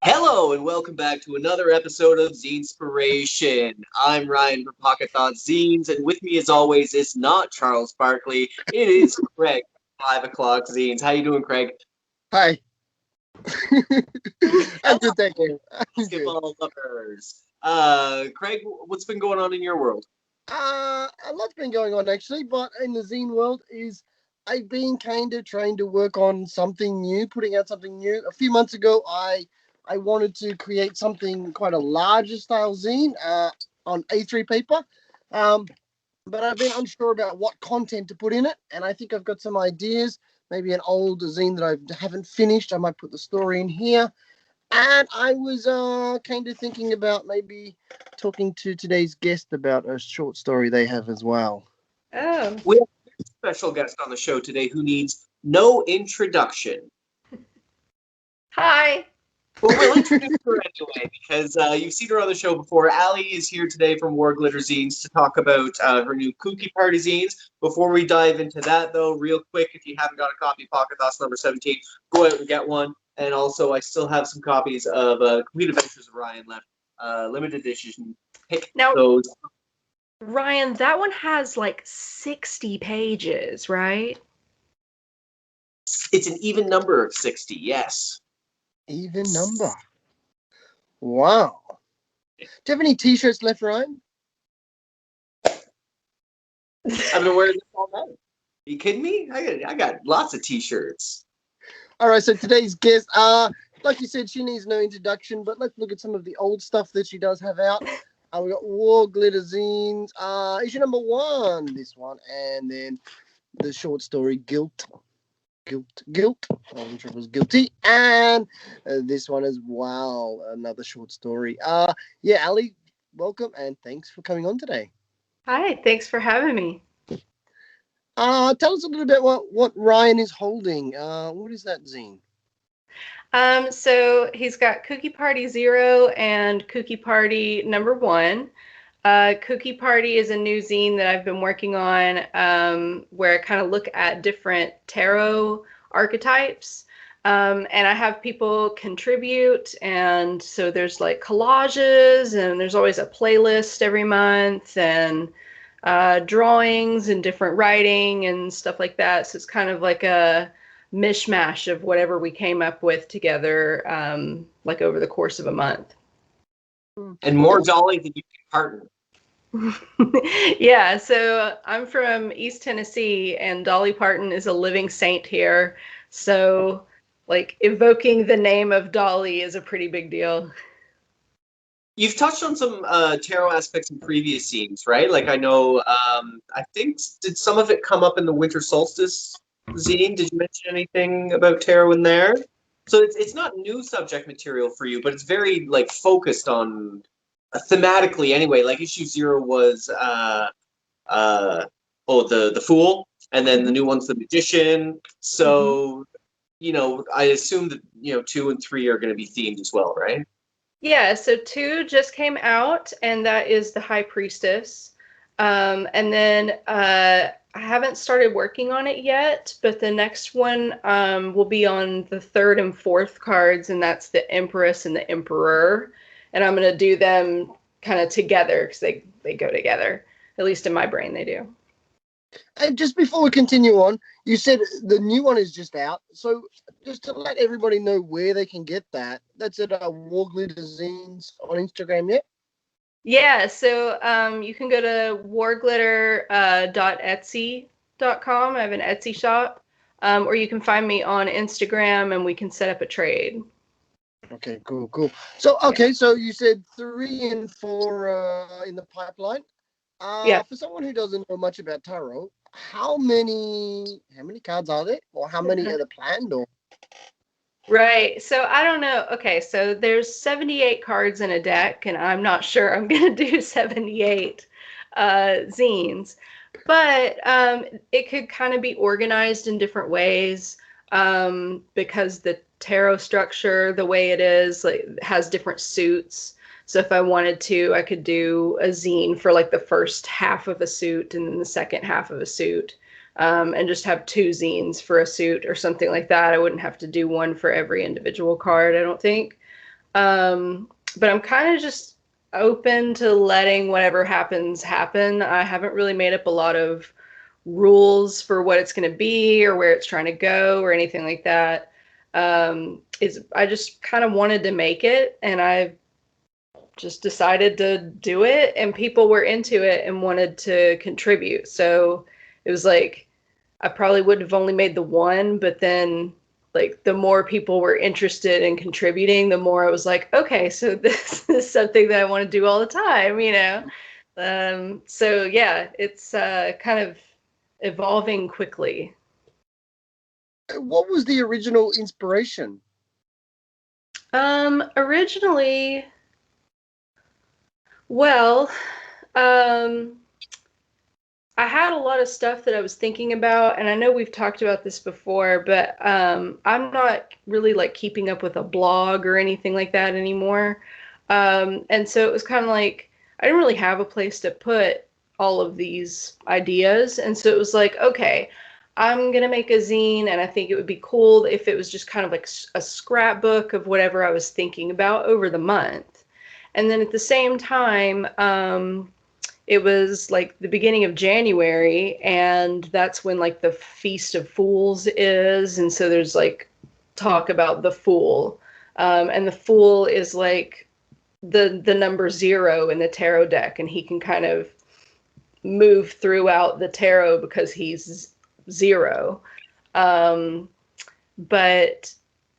Hello and welcome back to another episode of Zinespiration. I'm Ryan from Pocket Thoughts Zines, and with me as always is not Charles Barkley. It is Craig from 5 o'clock Zines. How you doing, Craig? Hi. I'm good, thank you. Basketball lovers. Craig, what's been going on in your world? A lot's been going on actually, but in the zine world I've been kind of trying to work on something new, putting out something new. A few months ago, I wanted to create something quite a larger style zine on A3 paper, but I've been unsure about what content to put in it, and I think I've got some ideas. Maybe an old zine that I haven't finished. I might put the story in here. And I was kind of thinking about maybe talking to today's guest about a short story they have as well. Oh. We have a special guest on the show today who needs no introduction. Hi. Well, we'll introduce her anyway because you've seen her on the show before. Allie is here today from Warglitter Zines to talk about her new Kooky Party zines. Before we dive into that, though, real quick, if you haven't got a copy of Pocket Thoughts number 17, go out and get one. And also, I still have some copies of Complete Adventures of Ryan left, limited edition. Pick those. Ryan, that one has like 60 pages, right? It's an even number of 60, yes. Even number. Wow. Do you have any t-shirts left, Ryan? I've been wearing this all night. Are you kidding me? I got lots of t-shirts. All right, so today's guest, like you said, she needs no introduction, but let's look at some of the old stuff that she does have out. We got Warglitter Zines, issue number 1, this one, and then the short story Guilt, which was Guilty, and this one as well, another short story. Yeah, Allie, welcome, and thanks for coming on today. Hi, thanks for having me. Tell us a little bit what Ryan is holding. What is that zine? So he's got Kooky Party 0 and Kooky Party number 1. Kooky Party is a new zine that I've been working on, where I kind of look at different tarot archetypes. And I have people contribute, and so there's like collages, and there's always a playlist every month, and drawings and different writing and stuff like that. So it's kind of like a mishmash of whatever we came up with together, like over the course of a month. And more Dolly than you can partner. Yeah, so I'm from East Tennessee, and Dolly Parton is a living saint here. So, like, evoking the name of Dolly is a pretty big deal. You've touched on some tarot aspects in previous scenes, right? Like, I know, I think, did some of it come up in the Winter Solstice zine? Did you mention anything about tarot in there? So it's not new subject material for you, but it's very, like, focused on, thematically anyway. Like, issue 0 was, the Fool, and then the new one's the Magician. So, you know, I assume that, 2 and 3 are going to be themed as well, right? Yeah, so 2 just came out, and that is the High Priestess. And then I haven't started working on it yet, but the next one will be on the 3rd and 4th cards, and that's the Empress and the Emperor. And I'm going to do them kind of together because they go together. At least in my brain, they do. And just before we continue on, you said the new one is just out. So just to let everybody know where they can get that, that's at Warglitter Zines on Instagram, yeah? Yeah, so you can go to warglitter.etsy.com. I have an Etsy shop. Or you can find me on Instagram, and we can set up a trade. Okay, cool. So, so you said 3 and 4 in the pipeline. Yeah. For someone who doesn't know much about tarot, how many cards are there, or how many are there planned? Or Right. So I don't know. Okay, so there's 78 cards in a deck, and I'm not sure I'm going to do 78 zines. But it could kind of be organized in different ways, because the tarot structure, the way it is, like, has different suits. So if I wanted to, I could do a zine for like the first half of a suit and then the second half of a suit, and just have 2 zines for a suit or something like that. I wouldn't have to do one for every individual card, I don't think. But I'm kind of just open to letting whatever happens happen. I haven't really made up a lot of rules for what it's going to be or where it's trying to go or anything like that. I just kind of wanted to make it, and I just decided to do it, and people were into it and wanted to contribute. So it was like I probably would have only made the one, but then like the more people were interested in contributing, the more I was like, okay, so this is something that I want to do all the time, you know? So yeah, it's kind of evolving quickly. What was the original inspiration? Originally, well, um, I had a lot of stuff that I was thinking about, and I know we've talked about this before, but I'm not really like keeping up with a blog or anything like that anymore. And so it was kind of like I didn't really have a place to put all of these ideas. And so it was like, okay, I'm gonna make a zine, and I think it would be cool if it was just kind of like a scrapbook of whatever I was thinking about over the month. And then at the same time, it was like the beginning of January, and that's when like the Feast of Fools is, and so there's like talk about the Fool, and the Fool is like the number 0 in the tarot deck, and he can kind of move throughout the tarot because he's 0. Um, but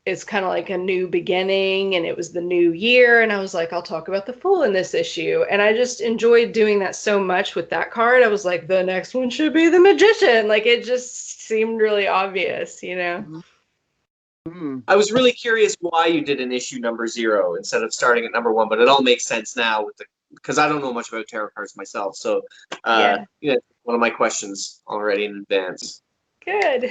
it's kind of like a new beginning, and it was the new year, and I was like, I'll talk about the Fool in this issue. And I just enjoyed doing that so much with that card. I was like, the next one should be the Magician. Like, it just seemed really obvious, you know? I was really curious why you did an issue number 0 instead of starting at number 1, but it all makes sense now with the because I don't know much about tarot cards myself. So, Yeah. one of my questions already in advance. Good.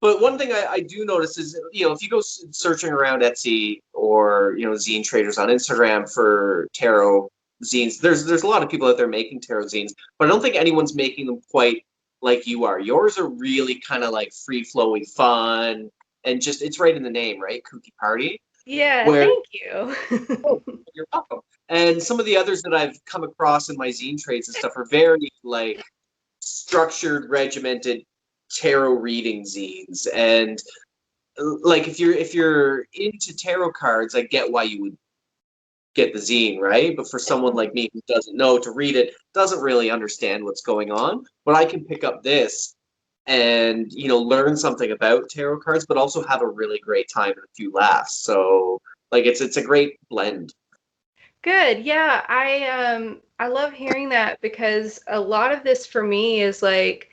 But one thing I do notice is, if you go searching around Etsy or, zine traders on Instagram for tarot zines, there's a lot of people out there making tarot zines, but I don't think anyone's making them quite like you are. Yours are really kind of like free-flowing fun, and just, it's right in the name, right? Kooky Party. Yeah, Where, thank you. oh, you're welcome. And some of the others that I've come across in my zine trades and stuff are very like structured, regimented tarot reading zines. And like if you're into tarot cards, I get why you would get the zine, right? But for someone like me who doesn't know to read it, doesn't really understand what's going on, but I can pick up this and learn something about tarot cards, but also have a really great time and a few laughs. So like it's a great blend. Good. Yeah, I love hearing that, because a lot of this for me is like,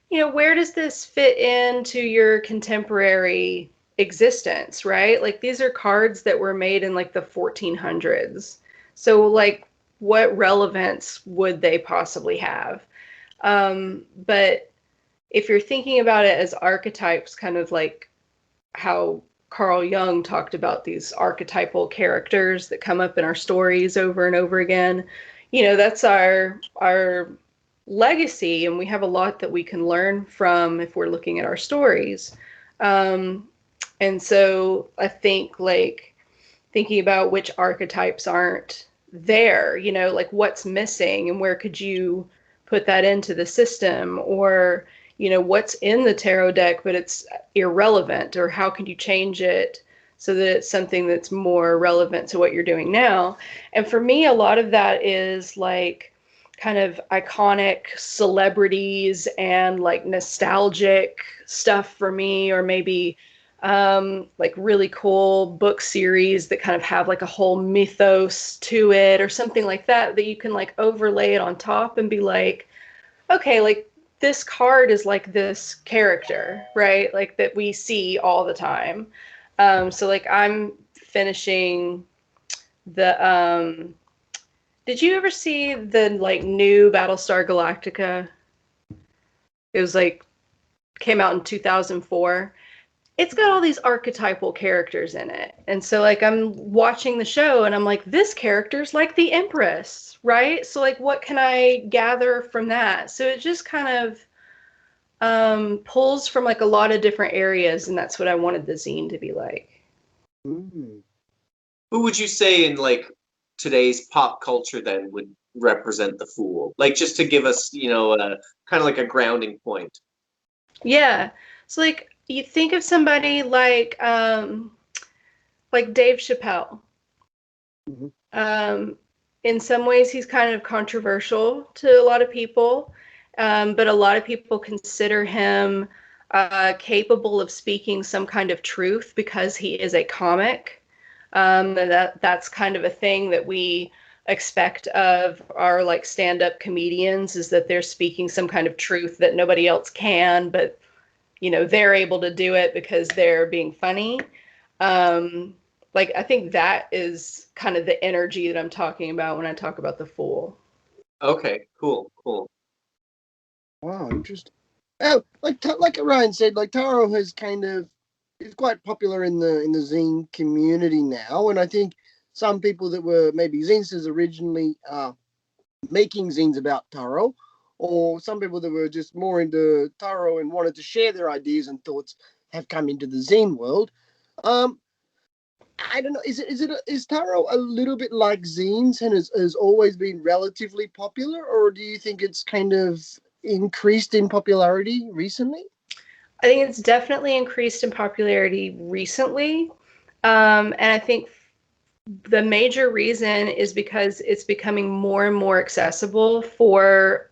where does this fit into your contemporary existence, right? Like, these are cards that were made in like the 1400s. So like, what relevance would they possibly have? But if you're thinking about it as archetypes, kind of like how Carl Jung talked about these archetypal characters that come up in our stories over and over again. That's our legacy, and we have a lot that we can learn from if we're looking at our stories. And so I think like thinking about which archetypes aren't there, like what's missing and where could you put that into the system, or what's in the tarot deck but it's irrelevant, or how can you change it so that it's something that's more relevant to what you're doing now. And for me, a lot of that is like kind of iconic celebrities and like nostalgic stuff for me, or maybe like really cool book series that kind of have like a whole mythos to it or something like that, that you can like overlay it on top and be like, okay, like this card is like this character, right? Like that we see all the time. So like I'm finishing the did you ever see the like new Battlestar Galactica? It was like came out in 2004. It's got all these archetypal characters in it. And so like I'm watching the show and I'm like, this character's like the Empress, right? So like what can I gather from that? So it just kind of pulls from like a lot of different areas, and that's what I wanted the zine to be like. Mm. Who would you say in like today's pop culture then would represent the Fool? Like just to give us, a kind of like a grounding point. Yeah. So like you think of somebody like Dave Chappelle. Mhm. In some ways, he's kind of controversial to a lot of people, but a lot of people consider him capable of speaking some kind of truth because he is a comic. And that's kind of a thing that we expect of our like stand-up comedians is that they're speaking some kind of truth that nobody else can, but they're able to do it because they're being funny. Um, like I think that is kind of the energy that I'm talking about when I talk about the Fool. Okay, cool, cool. Wow, interesting. Oh, like Ryan said, like Taro has kind of is quite popular in the zine community now, and I think some people that were maybe zinesters originally are making zines about Taro, or some people that were just more into Taro and wanted to share their ideas and thoughts have come into the zine world. Um, I don't know. Is Taro a little bit like zines and has always been relatively popular, or do you think it's kind of increased in popularity recently? I think it's definitely increased in popularity recently. And I think the major reason is because it's becoming more and more accessible for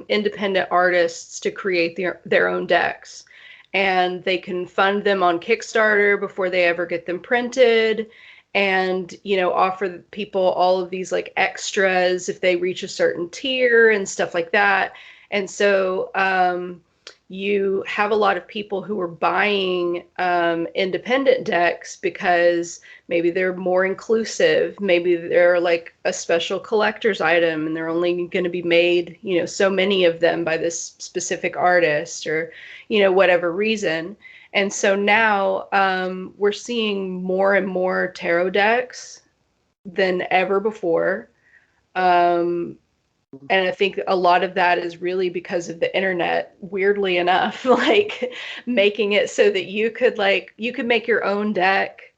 independent artists to create their own decks. And they can fund them on Kickstarter before they ever get them printed and offer people all of these like extras if they reach a certain tier and stuff like that. And so you have a lot of people who are buying independent decks because maybe they're more inclusive, maybe they're like a special collector's item and they're only going to be made so many of them by this specific artist or whatever reason. And so now we're seeing more and more tarot decks than ever before. um, and I think a lot of that is really because of the internet, weirdly enough, like making it so that you could make your own deck,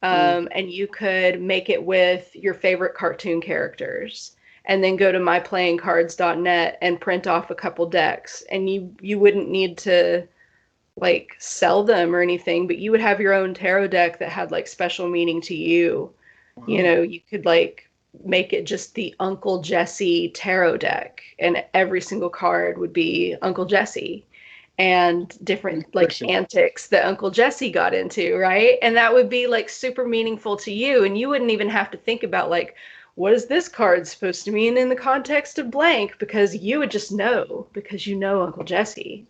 and you could make it with your favorite cartoon characters and then go to myplayingcards.net and print off a couple decks, and you wouldn't need to like sell them or anything, but you would have your own tarot deck that had like special meaning to you. Wow. You could like make it just the Uncle Jesse tarot deck, and every single card would be Uncle Jesse and different like Impressive. antics that Uncle Jesse got into, right? And that would be like super meaningful to you, and you wouldn't even have to think about like what is this card supposed to mean in the context of blank, because you would just know because you know Uncle Jesse.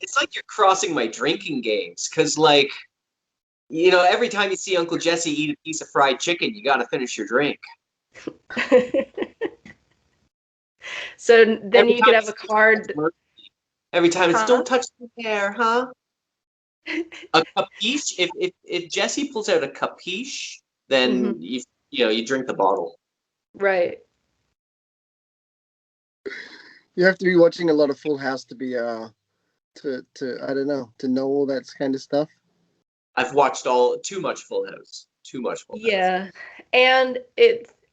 It's like you're crossing my drinking games, because like, every time you see Uncle Jesse eat a piece of fried chicken, you got to finish your drink. So then Every you could time have a card. every time it's Huh? don't touch the hair, huh? A capiche. If Jesse pulls out a capiche, then Hmm. you drink the bottle. Right. You have to be watching a lot of Full House to be to I don't know, to know all that kind of stuff. I've watched too much Full House. Too much Full House. Yeah. And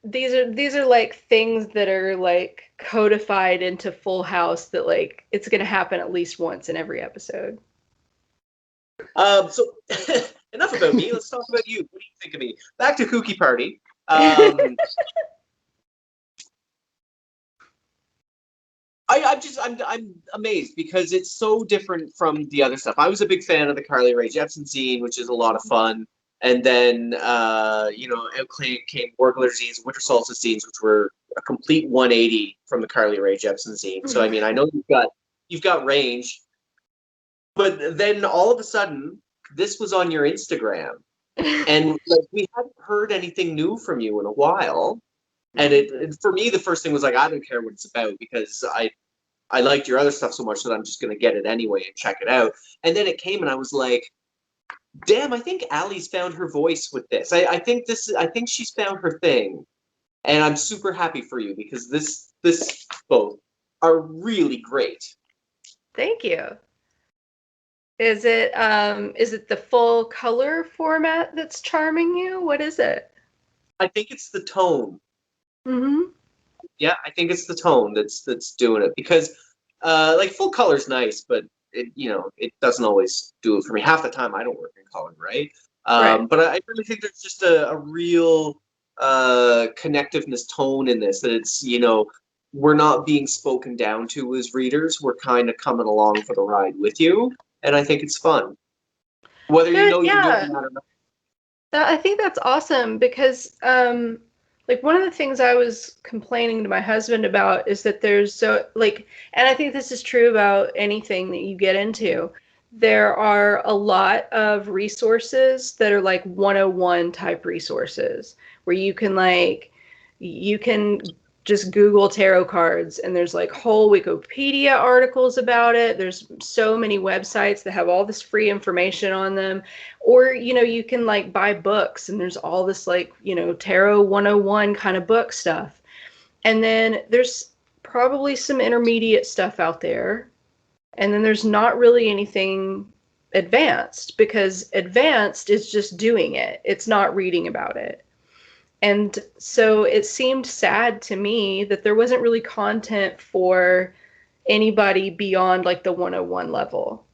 these are like things that are like codified into Full House that like it's gonna happen at least once in every episode. So enough about me. Let's talk about you. What do you think of me? Back to Kooky Party. Um, I'm amazed because it's so different from the other stuff. I was a big fan of the Carly Rae Jepsen zine, which is a lot of fun. And then out came Warglitter Zines, Winter Solstice Zines, which were a complete 180 from the Carly Rae Jepsen zine. So I mean, I know you've got range, but then all of a sudden, this was on your Instagram, and like we hadn't heard anything new from you in a while. And for me, the first thing was like, I don't care what it's about, because I liked your other stuff so much that I'm just going to get it anyway and check it out. And then it came, and I was like, damn, I think Allie's found her voice with this. I think she's found her thing, and I'm super happy for you, because this both are really great. Thank you. Is it the full color format that's charming you? What is it? I think it's the tone. Mm-hmm. Yeah, I think it's the tone that's doing it because like full color's nice, but it doesn't always do it for me. Half the time I don't work in color, right? Right. But I really think there's just a real connectiveness tone in this that it's, we're not being spoken down to as readers. We're kind of coming along for the ride with you, and I think it's fun. Whether you Good, know you're yeah. doing that or not. I think that's awesome because, like, one of the things I was complaining to my husband about is that there's so, like, and I think this is true about anything that you get into. There are a lot of resources that are like 101 type resources where you can just Google tarot cards and there's like whole Wikipedia articles about it. There's so many websites that have all this free information on them. Or, you can like buy books and there's all this like, tarot 101 kind of book stuff. And then there's probably some intermediate stuff out there. And then there's not really anything advanced because advanced is just doing it. It's not reading about it. And so it seemed sad to me that there wasn't really content for anybody beyond like the 101 level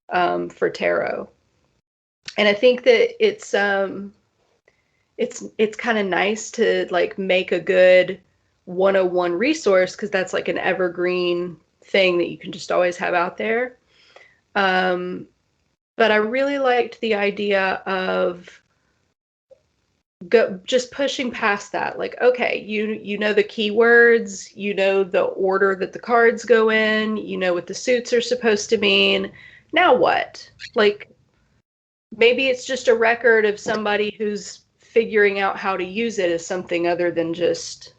for tarot. And I think that it's kind of nice to like make a good 101 resource because that's like an evergreen thing that you can just always have out there. Um, but I really liked the idea of just pushing past that. Like, okay, you know the keywords, you know the order that the cards go in, you know what the suits are supposed to mean. Now what? Like, maybe it's just a record of somebody who's figuring out how to use it as something other than just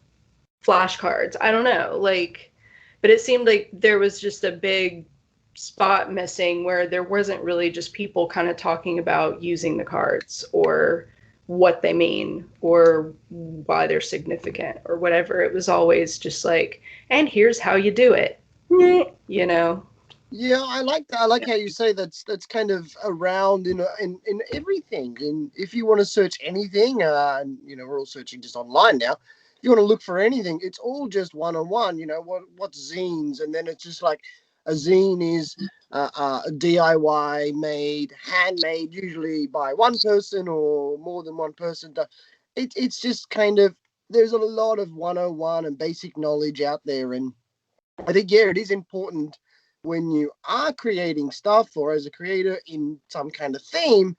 flashcards. I don't know. Like, but it seemed like there was just a big spot missing where there wasn't really just people kind of talking about using the cards or what they mean or why they're significant or whatever. It was always just like, and here's how you do it. You know? Yeah, I like that. I like how you say that's kind of around in everything. And if you want to search anything, and we're all searching just online now. If you want to look for anything, it's all just one on one. What's zines, and then it's just like a zine is a DIY made, handmade, usually by one person or more than one person. It's just kind of there's a lot of 101 and basic knowledge out there, and I think it is important when you are creating stuff or as a creator in some kind of theme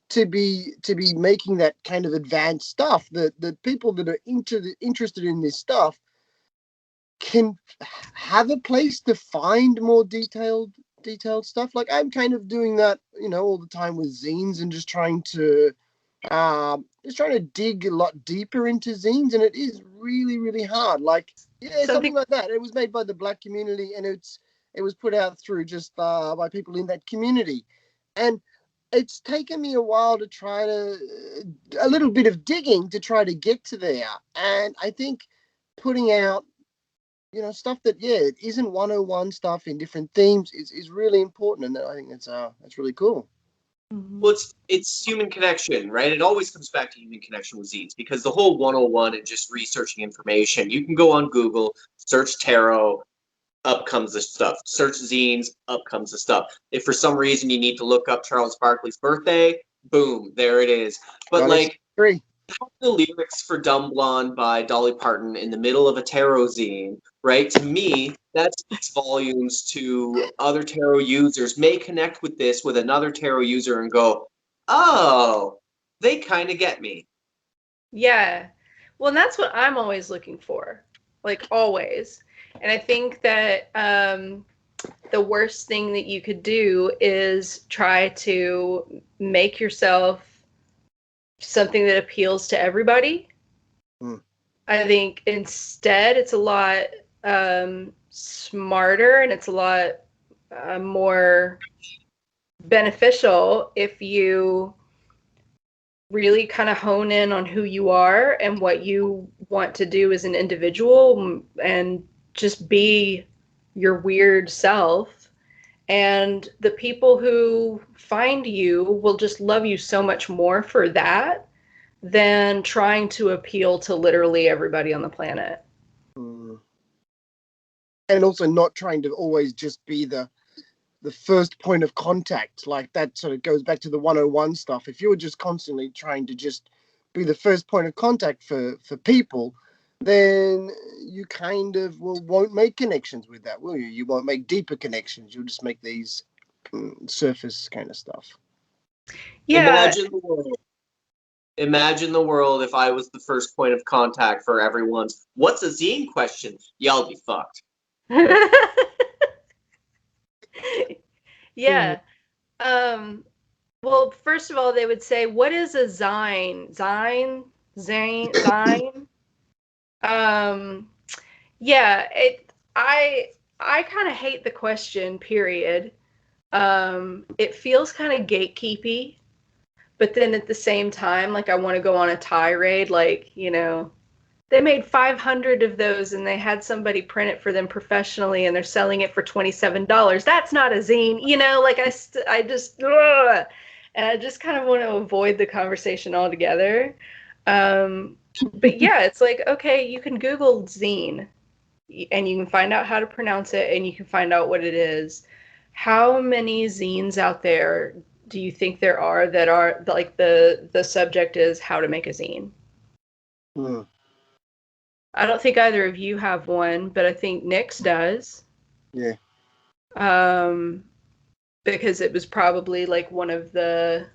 to be making that kind of advanced stuff that the people that are interested in this stuff can have a place to find more detailed stuff. Like I'm kind of doing that, all the time with zines and just trying to dig a lot deeper into zines, and it is really, really hard. Like, yeah, something Something like that. It was made by the Black community, and it was put out through just by people in that community, and it's taken me a while to try to a little bit of digging to try to get to there. And I think putting out stuff that it isn't 101 stuff in different themes is really important, and I think that's really cool. Well, it's human connection, right? It always comes back to human connection with zines because the whole 101 and just researching information, you can go on Google, search tarot, up comes the stuff. Search zines, up comes the stuff. If for some reason you need to look up Charles Barkley's birthday, boom, there it is. But like the lyrics for Dumb Blonde by Dolly Parton in the middle of a tarot zine, right? To me, that speaks volumes to other tarot users. May connect with this with another tarot user and go, oh, they kind of get me. Yeah. Well, and that's what I'm always looking for, like always. And I think that the worst thing that you could do is try to make yourself something that appeals to everybody. Mm. I think instead it's a lot smarter and it's a lot more beneficial if you really kind of hone in on who you are and what you want to do as an individual and just be your weird self And the people who find you will just love you so much more for that than trying to appeal to literally everybody on the planet. Mm. And also not trying to always just be the first point of contact. Like that sort of goes back to the 101 stuff. If you're just constantly trying to just be the first point of contact for people, then you kind of won't make connections with that, will you? You won't make deeper connections. You'll just make these surface kind of stuff. Yeah. Imagine the world if I was the first point of contact for everyone's "What's a zine?" question. Y'all be fucked. Yeah. Well, first of all, they would say, "What is a zine? Zine?" Um, yeah, I kind of hate the question, period. It feels kind of gatekeepy, but then at the same time, like I want to go on a tirade, like, they made 500 of those and they had somebody print it for them professionally and they're selling it for $27. That's not a zine, like I just, ugh, and I just kind of want to avoid the conversation altogether. But yeah, it's like, okay, you can Google zine and you can find out how to pronounce it and you can find out what it is. How many zines out there do you think there are that are like the subject is how to make a zine? Hmm. I don't think either of you have one, but I think Nick's does. Yeah. Because it was probably like one of the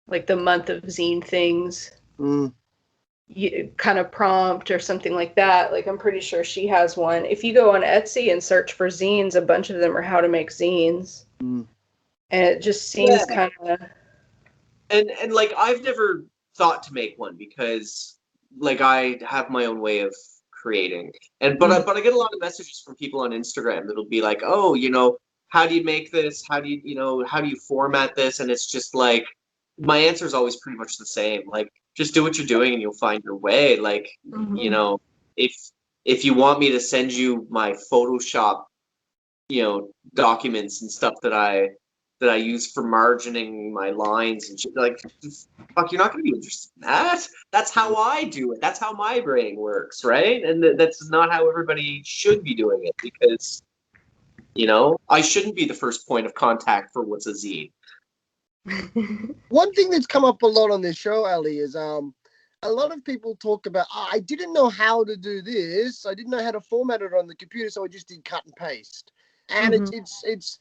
month of zine things. Mm. Kind of prompt or something like that. Like I'm pretty sure she has one. If you go on Etsy and search for zines, a bunch of them are how to make zines. Mm. And it just seems kind of And like I've never thought to make one because like I have my own way of creating. And but I get a lot of messages from people on Instagram that'll be like, "Oh, how do you make this? How do how do you format this?" And it's just like my answer is always pretty much the same. Like just do what you're doing and you'll find your way. Like, if you want me to send you my Photoshop, documents and stuff that I use for margining my lines and shit. Like, fuck, you're not going to be interested in that. That's how I do it. That's how my brain works, right? And that's not how everybody should be doing it because, I shouldn't be the first point of contact for what's a zine. One thing that's come up a lot on this show, Ali, is a lot of people talk about, I didn't know how to do this. I didn't know how to format it on the computer, so I just did cut and paste. And it's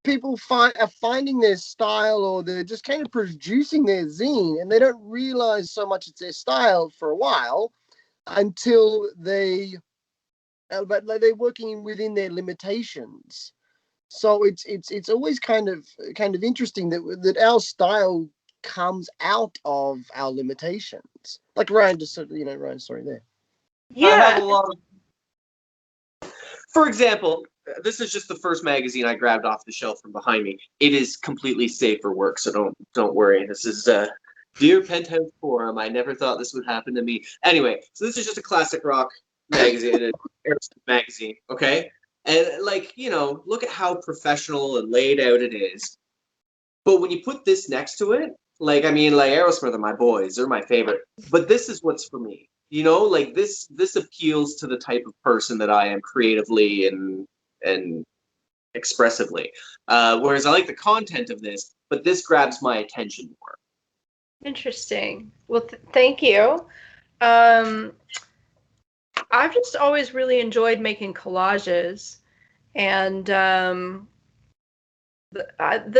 people are finding their style, or they're just kind of producing their zine, and they don't realize so much it's their style for a while until they're working within their limitations. So it's always kind of interesting that our style comes out of our limitations. Like Ryan just said, Ryan's story there. I have yeah. a lot of. For example, this is just the first magazine I grabbed off the shelf from behind me. It is completely safe for work, so don't worry. This is Dear Penthouse Forum. I never thought this would happen to me. Anyway, so this is just a classic rock magazine, Aerosmith magazine, okay? And like, look at how professional and laid out it is. But when you put this next to it, like Aerosmith are my boys, they're my favorite. But this is what's for me. Like this appeals to the type of person that I am creatively and expressively. Whereas I like the content of this, but this grabs my attention more. Interesting. Well, thank you. I've just always really enjoyed making collages, and the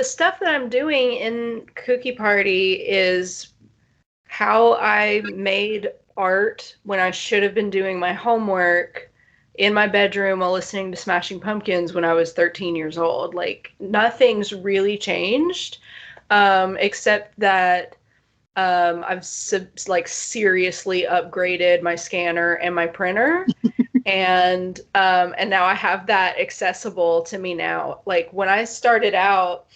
stuff that I'm doing in Kooky Party is how I made art when I should have been doing my homework in my bedroom while listening to Smashing Pumpkins when I was 13 years old. Like, nothing's really changed, except that I've seriously upgraded my scanner and my printer. And now I have that accessible to me now. Like when I started out,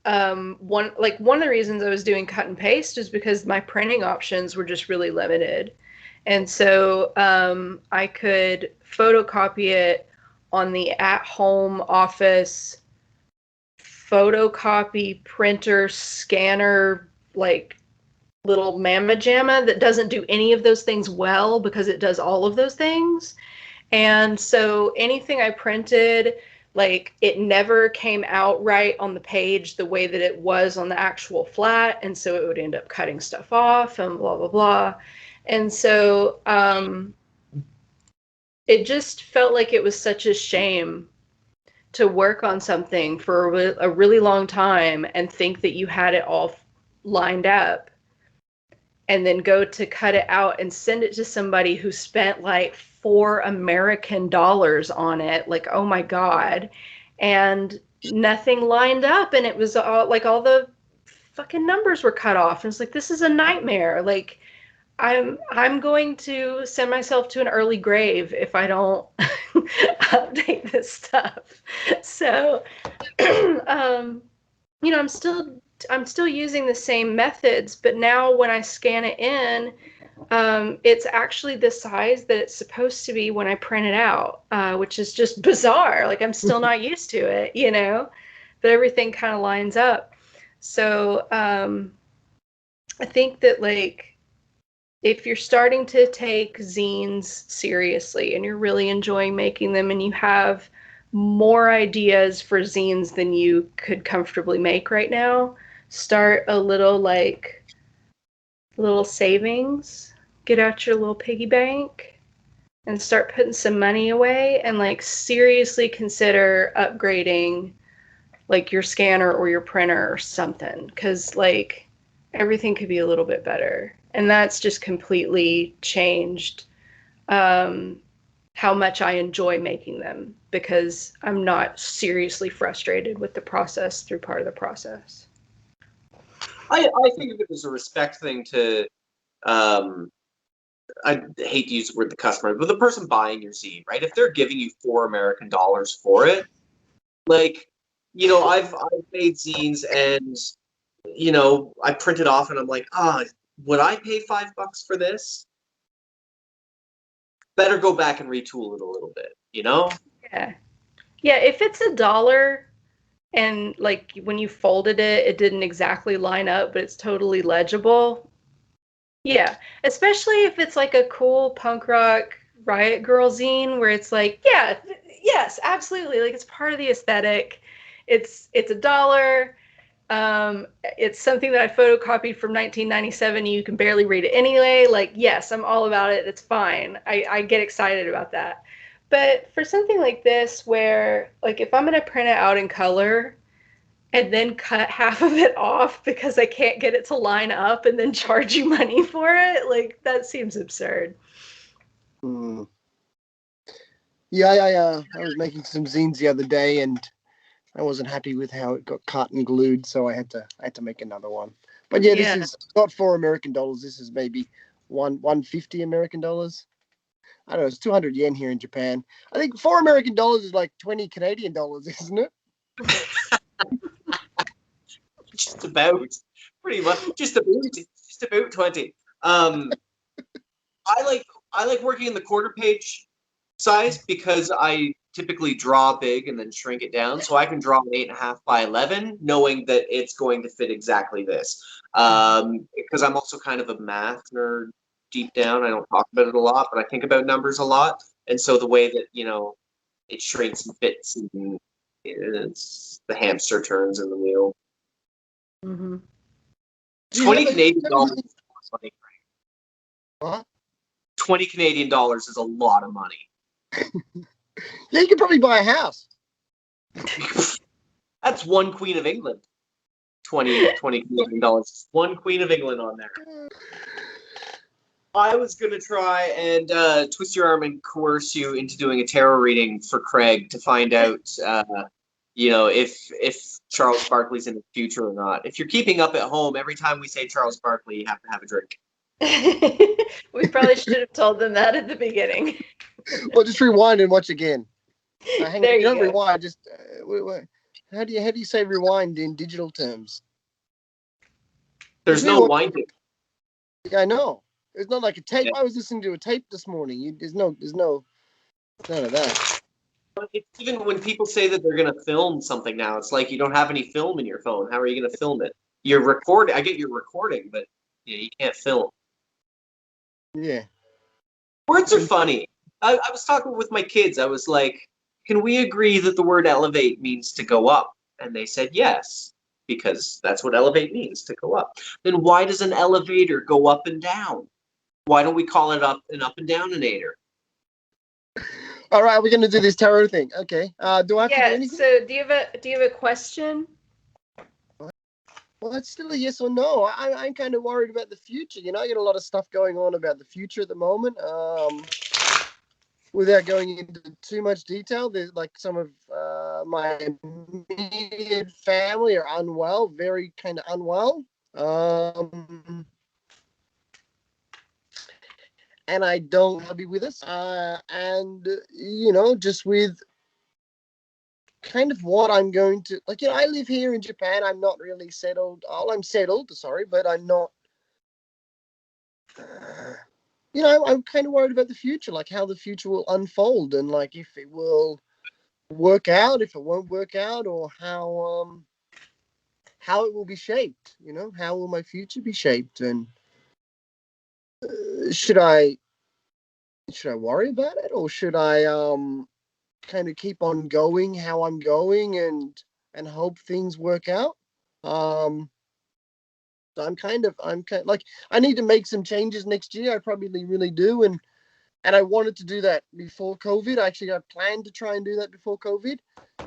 one of the reasons I was doing cut and paste is because my printing options were just really limited. And so I could photocopy it on the at-home office photocopy printer scanner like little mamma jamma that doesn't do any of those things well because it does all of those things. And so anything I printed, like it never came out right on the page the way that it was on the actual flat. And so it would end up cutting stuff off and blah, blah, blah. And so it just felt like it was such a shame to work on something for a really long time and think that you had it all lined up and then go to cut it out and send it to somebody who spent like $4 American on it. Like, oh my God. And nothing lined up. And it was all like all the fucking numbers were cut off. And it's like, this is a nightmare. Like, I'm going to send myself to an early grave if I don't update this stuff. So, you know, I'm still using the same methods, but now when I scan it in, it's actually the size that it's supposed to be when I print it out, which is just bizarre. Like I'm still not used to it, you know, but everything kind of lines up. So I think that like if you're starting to take zines seriously and you're really enjoying making them and you have more ideas for zines than you could comfortably make right now, start a little savings, get out your little piggy bank and start putting some money away and like seriously consider upgrading like your scanner or your printer or something, because like everything could be a little bit better. And that's just completely changed how much I enjoy making them because I'm not seriously frustrated with the process through part of the process. I think of it as a respect thing to, I hate to use the word the customer, but the person buying your zine, right? If they're giving you $4 American for it, like, you know, I've made zines and, you know, I print it off and I'm like, would I pay $5 for this? Better go back and retool it a little bit, you know? Yeah. Yeah, if it's $1 and like when you folded it, it didn't exactly line up, but it's totally legible. Yeah, especially if it's like a cool punk rock Riot Girl zine where it's like, yeah, yes, absolutely. Like it's part of the aesthetic. It's $1. It's something that I photocopied from 1997. You can barely read it anyway. Like, yes, I'm all about it. It's fine. I get excited about that. But for something like this, where like if I'm going to print it out in color and then cut half of it off because I can't get it to line up and then charge you money for it, like that seems absurd. Mm. Yeah, I was making some zines the other day and I wasn't happy with how it got cut and glued, so I had to make another one. But yeah, this is not $4 American. This is maybe $150 American. I don't know. It's 200 yen here in Japan. I think $4 American is like 20 Canadian dollars, isn't it? Just about, pretty much, just about 20. I like working in the quarter page size because I typically draw big and then shrink it down, so I can draw an 8.5 by 11, knowing that it's going to fit exactly this. Because I'm also kind of a math nerd deep down. I don't talk about it a lot, but I think about numbers a lot, and so the way that it shrinks and fits, and it's the hamster turns in the wheel. Mm-hmm. 20 Canadian dollars is money. What? 20 Canadian dollars is a lot of money. Yeah, you could probably buy a house. That's one Queen of England. 20 Canadian dollars. One Queen of England on there. I was going to try and twist your arm and coerce you into doing a tarot reading for Craig to find out, if Charles Barkley's in the future or not. If you're keeping up at home, every time we say Charles Barkley, you have to have a drink. We probably should have told them that at the beginning. Well, just rewind and watch again. Hang There on, you don't go. rewind. Just how do you say rewind in digital terms? There's no winding. Yeah, I know. It's not like a tape. Yeah. I was listening to a tape this morning. There's none of that. It's even when people say that they're going to film something now, it's like you don't have any film in your phone. How are you going to film it? You're recording. I get you're recording, but you can't film. Yeah. Words are funny. I was talking with my kids. I was like, can we agree that the word elevate means to go up? And they said yes, because that's what elevate means, to go up. Then why does an elevator go up and down? Why don't we call it an up and downator? All right, we're gonna do this tarot thing. Okay. Do I have to do Yeah. anything? So do you have a question? Well, that's still a yes or no. I'm kind of worried about the future. You know, I get a lot of stuff going on about the future at the moment. Without going into too much detail, there's like some of my immediate family are unwell, very kind of unwell. And I don't want to be with us. And you know, just with kind of what I'm going to like. You know, I live here in Japan. I'm not really settled. Oh, I'm settled. Sorry, but I'm not. You know, I'm kind of worried about the future, like how the future will unfold, and like if it will work out, if it won't work out, or how it will be shaped. You know, how will my future be shaped, and should I worry about it, or should I kind of keep on going how I'm going and hope things work out? So I'm kind of like I need to make some changes next year. I probably really do, and I wanted to do that before COVID. Actually, I planned to try and do that before COVID,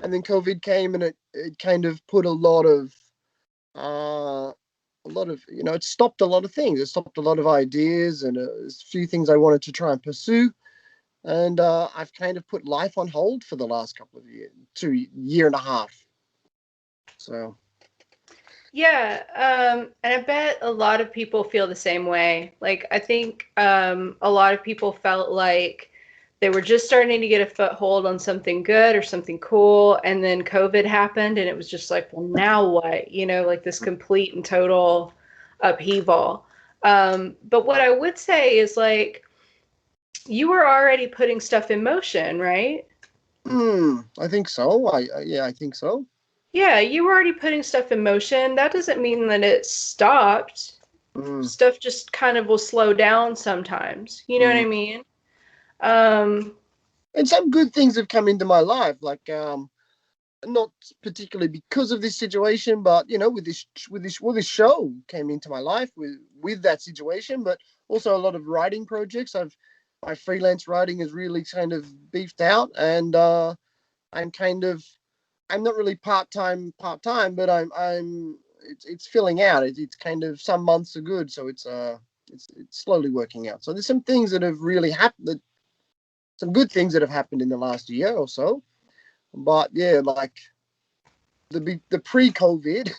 and then COVID came and it kind of put you know, it stopped a lot of things. It stopped a lot of ideas and a few things I wanted to try and pursue. And I've kind of put life on hold for the last couple of years, year and a half. So Yeah, and I bet a lot of people feel the same way. Like, I think a lot of people felt like they were just starting to get a foothold on something good or something cool, and then COVID happened, and it was just like, well, now what? You know, like this complete and total upheaval. But what I would say is like, you were already putting stuff in motion, right? I think so. Yeah, I think so. Yeah, you were already putting stuff in motion. That doesn't mean that it stopped. Mm, Stuff just kind of will slow down sometimes. You know what mm. I mean? Um, And some good things have come into my life, like not particularly because of this situation, but you know, with this show came into my life with that situation, but also a lot of writing projects. My freelance writing is really kind of beefed out, and I'm kind of I'm not really part time, but it's filling out. It's kind of some months are good, so it's slowly working out. So there's some things that have really happened, some good things that have happened in the last year or so. But yeah, like the pre-COVID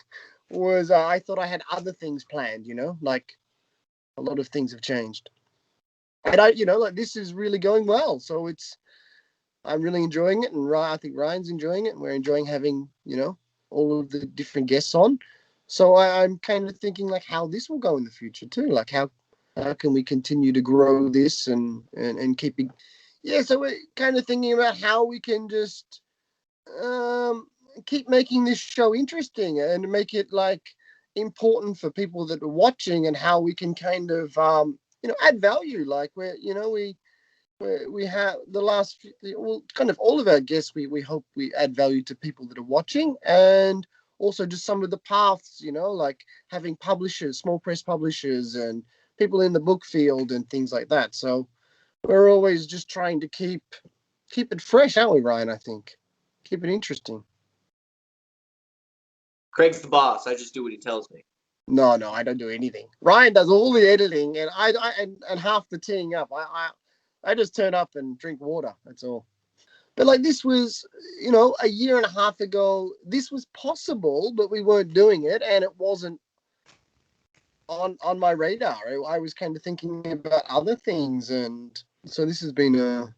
was I thought I had other things planned, you know, like a lot of things have changed. And I, you know, like this is really going well. So I'm really enjoying it, and I think Ryan's enjoying it, and we're enjoying having, you know, all of the different guests on. So I'm kind of thinking like how this will go in the future too. Like how can we continue to grow this and keep it. Yeah, so we're kind of thinking about how we can just um, keep making this show interesting and make it like important for people that are watching, and how we can kind of you know, add value. Like we're, you know, we have the last well, kind of all of our guests, we hope we add value to people that are watching, and also just some of the paths, you know, like having publishers, small press publishers, and people in the book field and things like that. So we're always just trying to keep it fresh, aren't we, Ryan? I think keep it interesting. Craig's the boss. I just do what he tells me. No, I don't do anything. Ryan does all the editing, and and half the teeing up. I just turn up and drink water. That's all. But like this was, you know, a year and a half ago, this was possible, but we weren't doing it, and it wasn't on my radar. I was kind of thinking about other things, and so this has been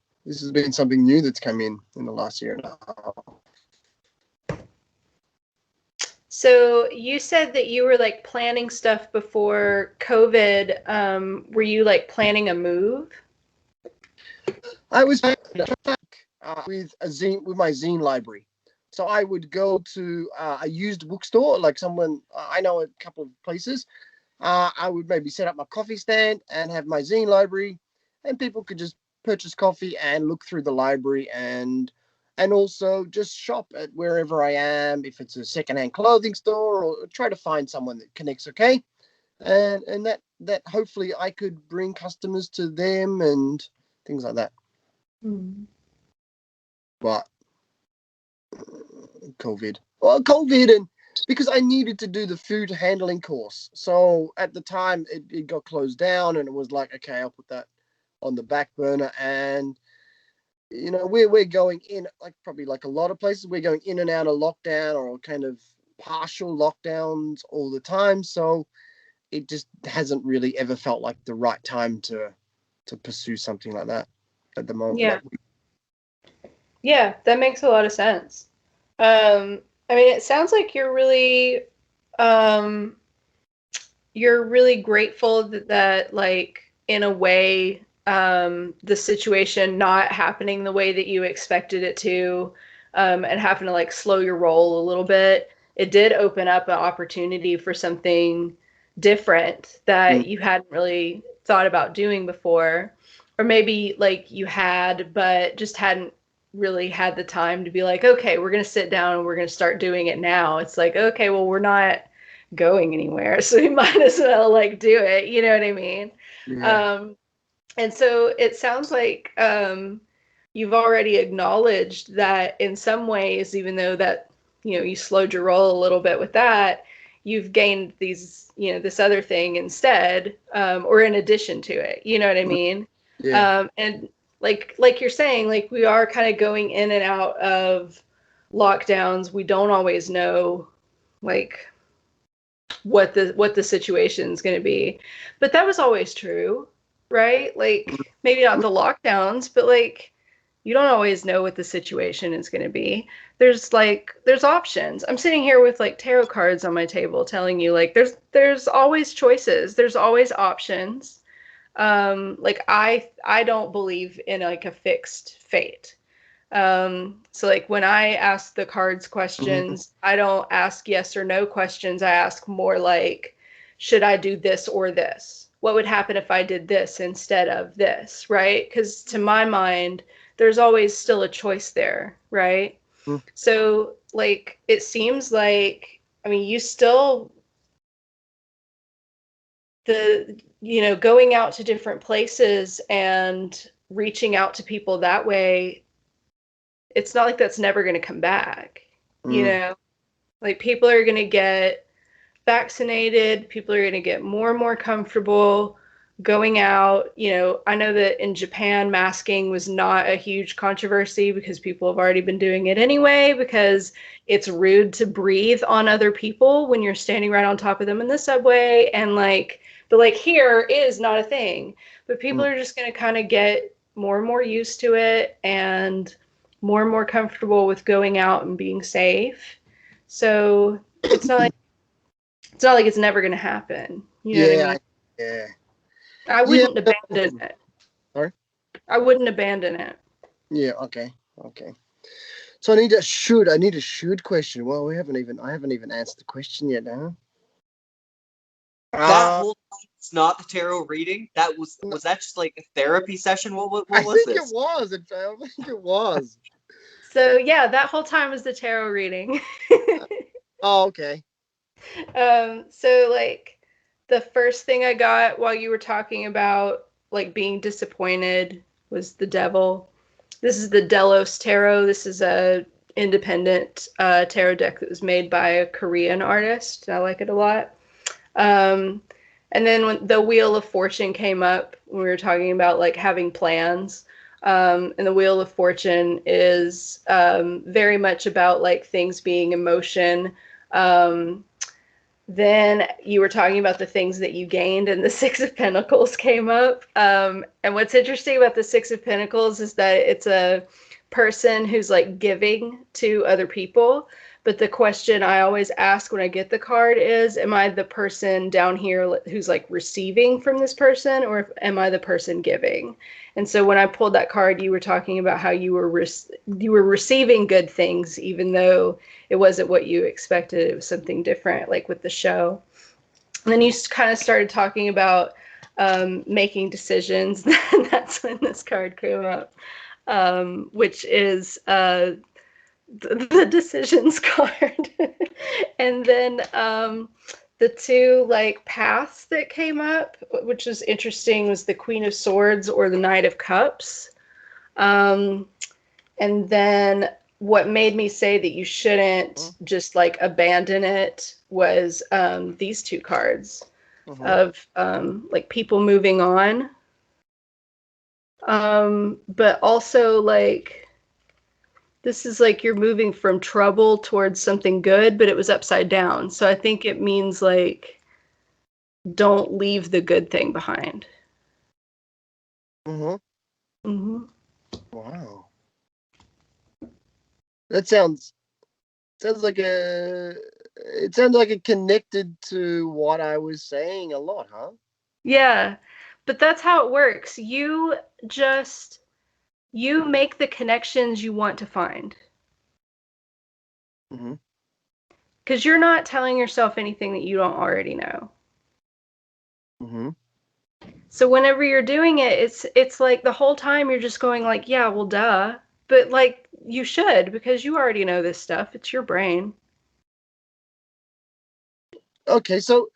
something new that's come in the last year and a half. so you said that you were like planning stuff before COVID. Were you like planning a move? I was with a zine, with my zine library. So I would go to a used bookstore, like someone I know a couple of places. I would maybe set up my coffee stand and have my zine library, and people could just purchase coffee and look through the library and also just shop at wherever I am, if it's a secondhand clothing store, or try to find someone that connects. Okay, and that hopefully I could bring customers to them and things like that. Mm. But COVID, and because I needed to do the food handling course. So at the time it got closed down, and it was like, okay, I'll put that on the back burner. And we're going in, like probably like a lot of places, we're going in and out of lockdown or kind of partial lockdowns all the time. So it just hasn't really ever felt like the right time to pursue something like that at the moment. Yeah. Yeah, that makes a lot of sense. I mean, it sounds like you're really grateful that like in a way, the situation not happening the way that you expected it to, and having to like slow your roll a little bit. It did open up an opportunity for something different that you hadn't really thought about doing before, or maybe like you had, but just hadn't really had the time to be like, okay, we're going to sit down and we're going to start doing it now. It's like, okay, well, we're not going anywhere, so we might as well like do it. You know what I mean? Yeah. And so it sounds like you've already acknowledged that in some ways, even though that you slowed your roll a little bit with that, you've gained these this other thing instead, or in addition to it. You know what I mean? Yeah. And like you're saying, like we are kind of going in and out of lockdowns. We don't always know like what the situation is going to be, but that was always true, right? Like maybe not the lockdowns, but like you don't always know what the situation is going to be. There's options. I'm sitting here with like tarot cards on my table telling you like there's always choices, there's always options. Like I don't believe in like a fixed fate. So like when I ask the cards questions, I don't ask yes or no questions. I ask more like, should I do this or this? What would happen if I did this instead of this, right? Because to my mind, there's always still a choice there, right? So like it seems like, I mean, you still going out to different places and reaching out to people that way, it's not like that's never going to come back. Like people are going to get vaccinated, people are going to get more and more comfortable going out. I know that in Japan, masking was not a huge controversy because people have already been doing it anyway, because it's rude to breathe on other people when you're standing right on top of them in the subway. And but like here is not a thing, but people are just going to kind of get more and more used to it and more comfortable with going out and being safe. So it's not like it's never going to happen. You know what I mean? Yeah. I wouldn't abandon it. Sorry? I wouldn't abandon it. Yeah, okay. So I need a should question. Well, I haven't even answered the question yet, huh? That whole time it's not the tarot reading. That was that just like a therapy session? What was I think this? it was. I think it was. So yeah, that whole time was the tarot reading. Oh, okay. So like the first thing I got while you were talking about like being disappointed was the devil. This is the Delos Tarot. This is a independent tarot deck that was made by a Korean artist. I like it a lot. And then when the Wheel of Fortune came up, when we were talking about like having plans, and the Wheel of Fortune is very much about like things being in motion. Then you were talking about the things that you gained, and the Six of Pentacles came up. And what's interesting about the Six of Pentacles is that it's a person who's like giving to other people, But the question I always ask when I get the card is, am I the person down here who's like receiving from this person, or am I the person giving? And so when I pulled that card, you were talking about how you were receiving good things, even though it wasn't what you expected. It was something different, like with the show. And then you kind of started talking about making decisions. That's when this card came up, which is the decisions card. And then the two like paths that came up, which was interesting, was the Queen of Swords or the Knight of Cups. And then what made me say that you shouldn't just like abandon it was these two cards of like people moving on. But also like, this is like you're moving from trouble towards something good, but it was upside down. So I think it means like, don't leave the good thing behind. Wow. That sounds like it sounds like it connected to what I was saying a lot, huh? Yeah, but that's how it works. You make the connections you want to find. Because you're not telling yourself anything that you don't already know. So whenever you're doing it, it's like the whole time you're just going like, yeah, well, duh. But like you should, because you already know this stuff. It's your brain. Okay, so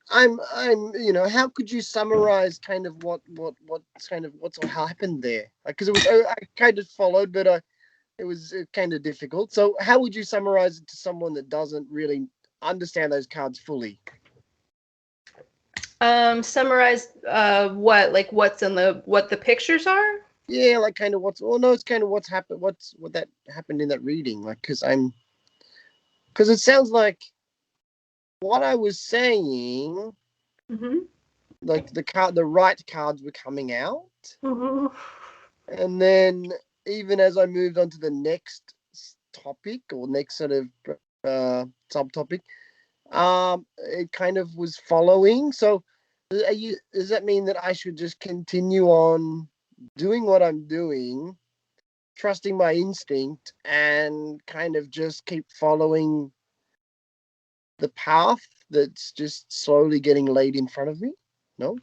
I'm how could you summarize kind of what's happened there? Because it was I kind of followed, but it was kind of difficult. So how would you summarize it to someone that doesn't really understand those cards fully? Summarize what? Like what the pictures are? Yeah, like kind of it's kind of what's happened, what that happened in that reading. Like, because it sounds like what I was saying, like the right cards were coming out, and then even as I moved on to the next topic or next sort of subtopic, it kind of was following. So, does that mean that I should just continue on doing what I'm doing, trusting my instinct, and kind of just keep following the path that's just slowly getting laid in front of me? No?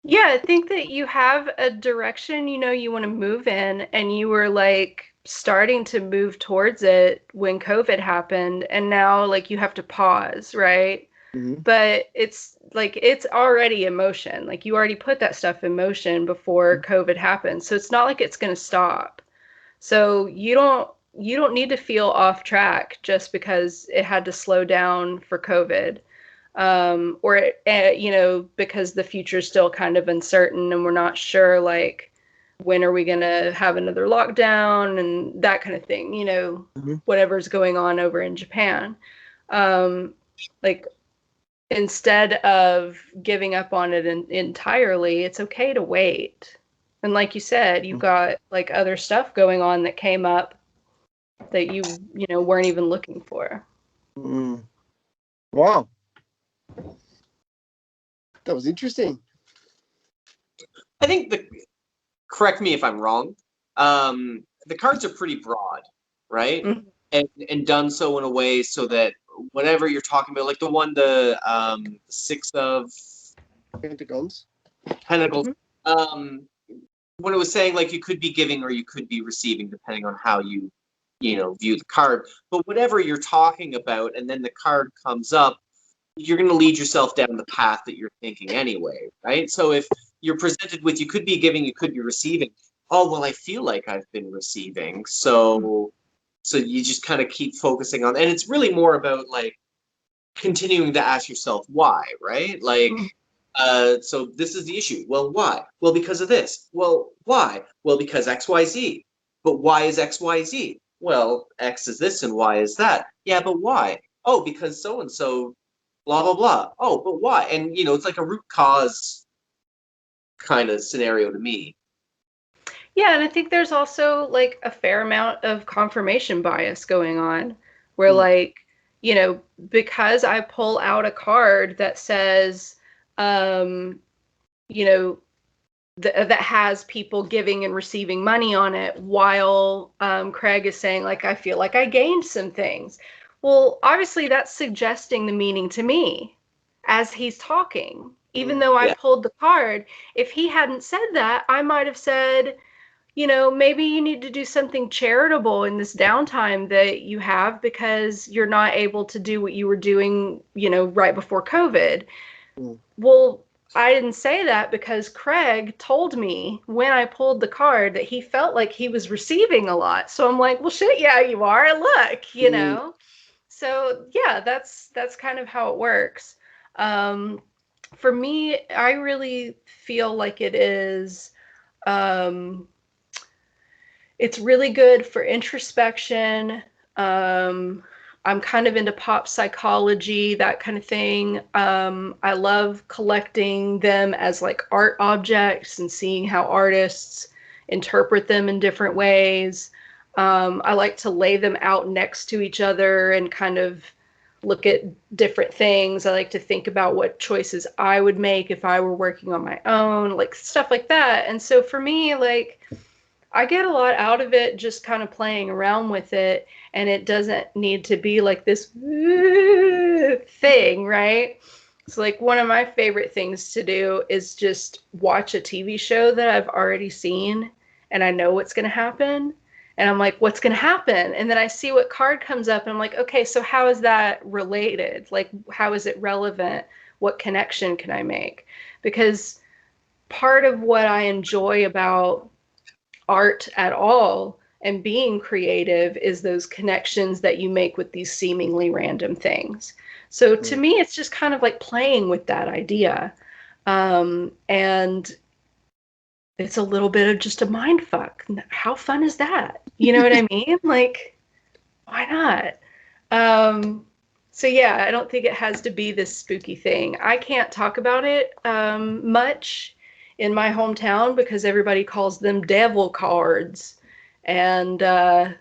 Yeah, I think that you have a direction you want to move in, and you were like starting to move towards it when COVID happened, and now like you have to pause, right? But it's like it's already in motion. Like you already put that stuff in motion before COVID happened. So it's not like it's going to stop. So you don't need to feel off track just because it had to slow down for COVID. Or because the future is still kind of uncertain and we're not sure like when are we going to have another lockdown and that kind of thing, whatever's going on over in Japan. Like instead of giving up on it entirely, it's okay to wait. And like you said, you've got like other stuff going on that came up that you weren't even looking for. Wow. That was interesting. I think correct me if I'm wrong. The cards are pretty broad, right? And done so in a way so that whatever you're talking about, like the Six of Pentacles. When it was saying like you could be giving or you could be receiving depending on how you view the card. But whatever you're talking about, and then the card comes up, you're going to lead yourself down the path that you're thinking anyway, right? So if you're presented with you could be giving, you could be receiving. Oh, well, I feel like I've been receiving. So you just kind of keep focusing on, and it's really more about like continuing to ask yourself why, right? Like, so this is the issue. Well, why? Well, because of this. Well, why? Well, because X, Y, Z. But why is X, Y, Z? Well, X is this and Y is that. Yeah, but why? Oh, because so and so blah blah blah. Oh, but why? And it's like a root cause kind of scenario to me. Yeah, and I think there's also like a fair amount of confirmation bias going on where Mm. like, because I pull out a card that says, um, you know, that has people giving and receiving money on it while Craig is saying like, I feel like I gained some things. Well, obviously that's suggesting the meaning to me as he's talking. Even Mm. though I Yeah. pulled the card, if he hadn't said that, I might have said, maybe you need to do something charitable in this downtime that you have because you're not able to do what you were doing, right before COVID. Mm. Well, I didn't say that because Craig told me when I pulled the card that he felt like he was receiving a lot. So I'm like, well, shit, yeah, you are. Look. Mm. So yeah, that's kind of how it works. For me, I really feel like um, it's really good for introspection. Um, I'm kind of into pop psychology, that kind of thing. I love collecting them as like art objects and seeing how artists interpret them in different ways. I like to lay them out next to each other and kind of look at different things. I like to think about what choices I would make if I were working on my own, like stuff like that. And so for me, like, I get a lot out of it just kind of playing around with it, and it doesn't need to be like this thing, right? So, like, one of my favorite things to do is just watch a TV show that I've already seen and I know what's going to happen. And I'm like, what's going to happen? And then I see what card comes up, and I'm like, okay, so how is that related? Like, how is it relevant? What connection can I make? Because part of what I enjoy about art at all and being creative is those connections that you make with these seemingly random things. So to Mm. me, it's just kind of like playing with that idea. And it's a little bit of just a mind fuck. How fun is that? You know what I mean? Like, why not? So yeah, I don't think it has to be this spooky thing. I can't talk about it much in my hometown because everybody calls them devil cards. And oh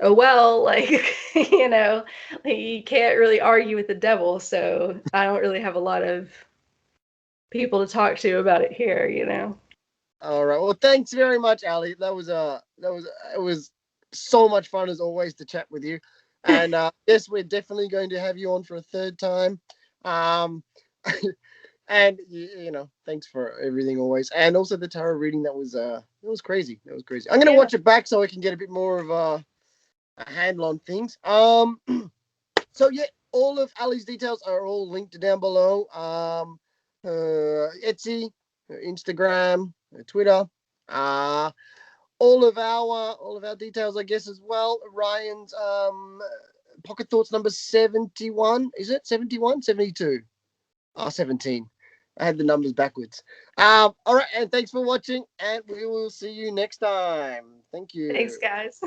well, like like you can't really argue with the devil, so I don't really have a lot of people to talk to about it here. All right. Well, thanks very much, Ali. It was so much fun as always to chat with you. And yes, we're definitely going to have you on for a third time. Um, and thanks for everything always. And also the tarot reading that was crazy. That was crazy. I'm gonna Yeah. watch it back so I can get a bit more of a handle on things. So yeah, all of Ali's details are all linked down below. Etsy, Instagram, Twitter, uh, all of our details, I guess, as well. Ryan's Pocket Thoughts number 71. Is it 71? 72? 17. I had the numbers backwards. All right, and thanks for watching, and we will see you next time. Thank Thanks, you. guys.